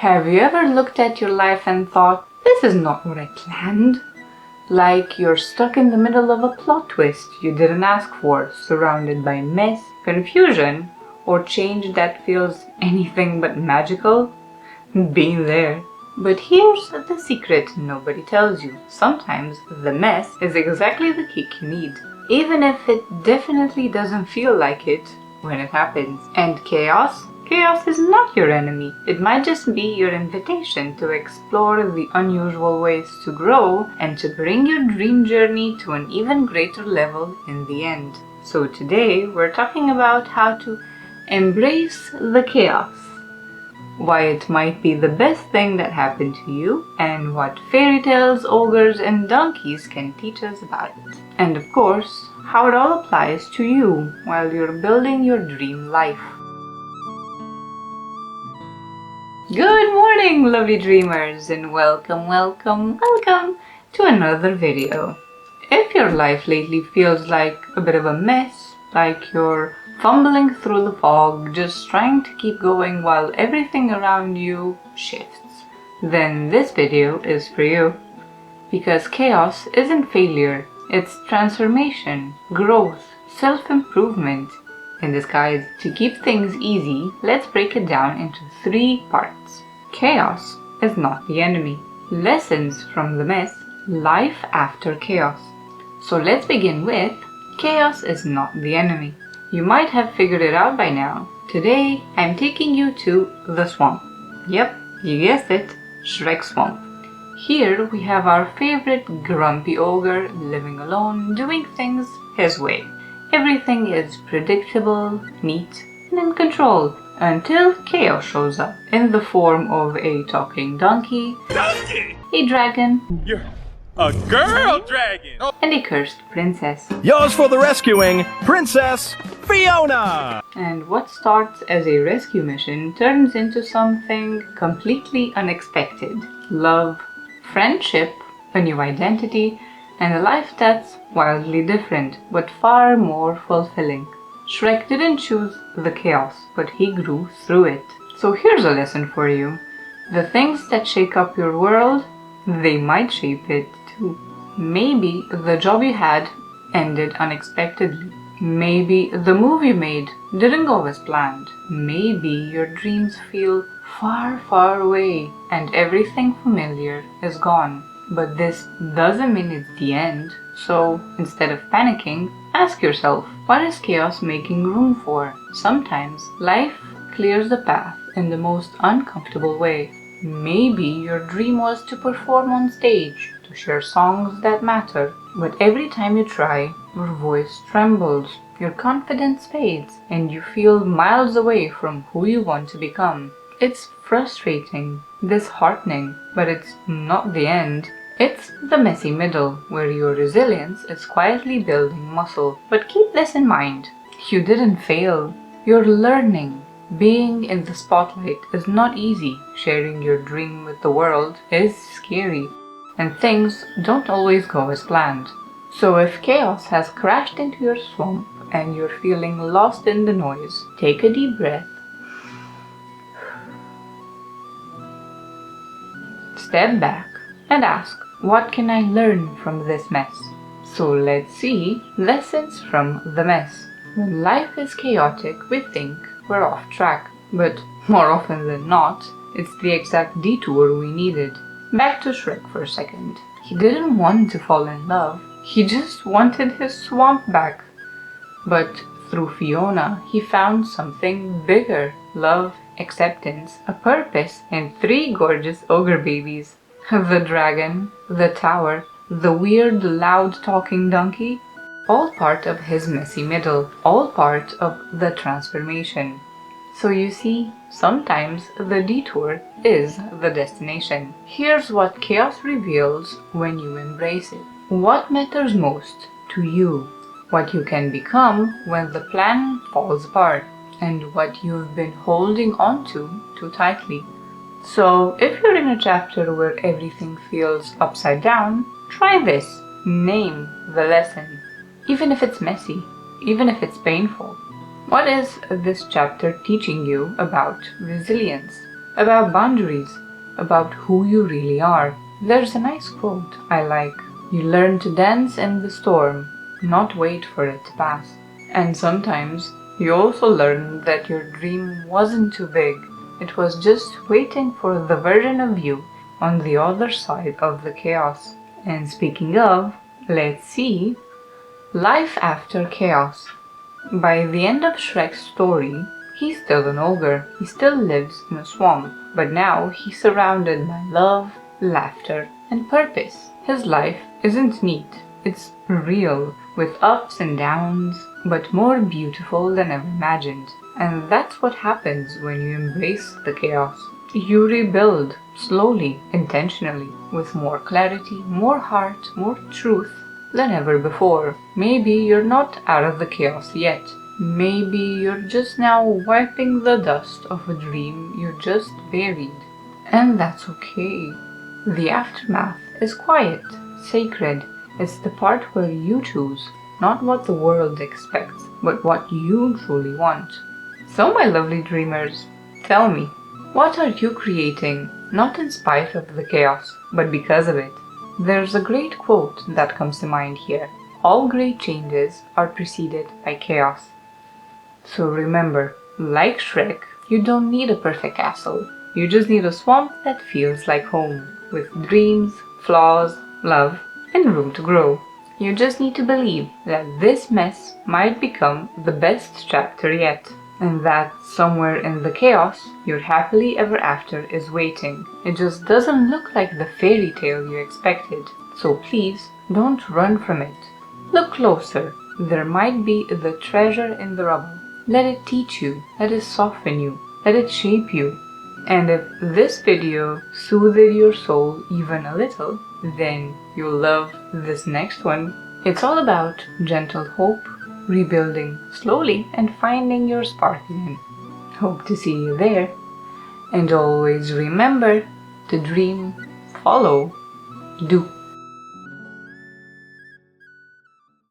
Have you ever looked at your life and thought, this is not what I planned? Like you're stuck in the middle of a plot twist you didn't ask for, surrounded by mess, confusion, or change that feels anything but magical? Been there. But here's the secret nobody tells you. Sometimes the mess is exactly the kick you need, even if it definitely doesn't feel like it when it happens. And chaos? Chaos is not your enemy. It might just be your invitation to explore the unusual ways to grow and to bring your dream journey to an even greater level in the end. So today we're talking about how to embrace the chaos, why it might be the best thing that happened to you, and what fairy tales, ogres, and donkeys can teach us about it. And of course, how it all applies to you while you're building your dream life. Good morning, lovely dreamers, and welcome to another video. If your life lately feels like a bit of a mess, like you're fumbling through the fog, just trying to keep going while everything around you shifts, then this video is for you. Because chaos isn't failure, it's transformation, growth, self-improvement in disguise. To keep things easy, let's break it down into 3 parts. Chaos is not the enemy. Lessons from the mess, life after chaos. So let's begin with chaos is not the enemy. You might have figured it out by now. Today, I'm taking you to the swamp. Yep, you guessed it, Shrek Swamp. Here we have our favorite grumpy ogre living alone, doing things his way. Everything is predictable, neat, and in control until chaos shows up in the form of a talking donkey, a dragon, You're a girl dragon, and a cursed princess. Yours for the rescuing, Princess Fiona! And what starts as a rescue mission turns into something completely unexpected. Love, friendship, a new identity, and a life that's wildly different, but far more fulfilling. Shrek didn't choose the chaos, but he grew through it. So here's a lesson for you. The things that shake up your world, they might shape it too. Maybe the job you had ended unexpectedly. Maybe the move you made didn't go as planned. Maybe your dreams feel far away and everything familiar is gone. But this doesn't mean it's the end. So instead of panicking, ask yourself, what is chaos making room for? Sometimes life clears the path in the most uncomfortable way. Maybe your dream was to perform on stage, to share songs that matter. But every time you try, your voice trembles, your confidence fades, and you feel miles away from who you want to become. It's frustrating, disheartening, but it's not the end. It's the messy middle, where your resilience is quietly building muscle. But keep this in mind. You didn't fail. You're learning. Being in the spotlight is not easy. Sharing your dream with the world is scary. And things don't always go as planned. So if chaos has crashed into your swamp and you're feeling lost in the noise, take a deep breath. Step back and ask, what can I learn from this mess? So let's see lessons from the mess. When life is chaotic, we think we're off track. But more often than not, it's the exact detour we needed. Back to Shrek for a second. He didn't want to fall in love. He just wanted his swamp back. But through Fiona, he found something bigger. Love, acceptance, a purpose, and 3 gorgeous ogre babies. The dragon, the tower, the weird loud talking donkey, all part of his messy middle, all part of the transformation. So you see, sometimes the detour is the destination. Here's what chaos reveals when you embrace it. What matters most to you, what you can become when the plan falls apart, and what you've been holding on to too tightly. So if you're in a chapter where everything feels upside down, try this. Name the lesson. Even if it's messy, even if it's painful. What is this chapter teaching you about resilience, about boundaries, about who you really are. There's a nice quote I like. You learn to dance in the storm, not wait for it to pass. And sometimes you also learn that your dream wasn't too big. It was just waiting for the version of you on the other side of the chaos. And speaking of, let's see, life after chaos. By the end of Shrek's story, he's still an ogre. He still lives in a swamp, but now he's surrounded by love, laughter, and purpose. His life isn't neat. It's real, with ups and downs, but more beautiful than ever imagined. And that's what happens when you embrace the chaos. You rebuild, slowly, intentionally, with more clarity, more heart, more truth than ever before. Maybe you're not out of the chaos yet. Maybe you're just now wiping the dust of a dream you just buried. And that's okay. The aftermath is quiet, sacred. It's the part where you choose, not what the world expects, but what you truly want. So, my lovely dreamers, tell me, what are you creating, not in spite of the chaos, but because of it? There's a great quote that comes to mind here. All great changes are preceded by chaos. So remember, like Shrek, you don't need a perfect castle. You just need a swamp that feels like home, with dreams, flaws, love, and room to grow. You just need to believe that this mess might become the best chapter yet, and that somewhere in the chaos, your happily ever after is waiting. It just doesn't look like the fairy tale you expected. So please, don't run from it. Look closer. There might be the treasure in the rubble. Let it teach you. Let it soften you. Let it shape you. And if this video soothed your soul even a little, then you'll love this next one. It's all about gentle hope, rebuilding slowly, and finding your spark again. Hope to see you there. And always remember to dream, follow, do.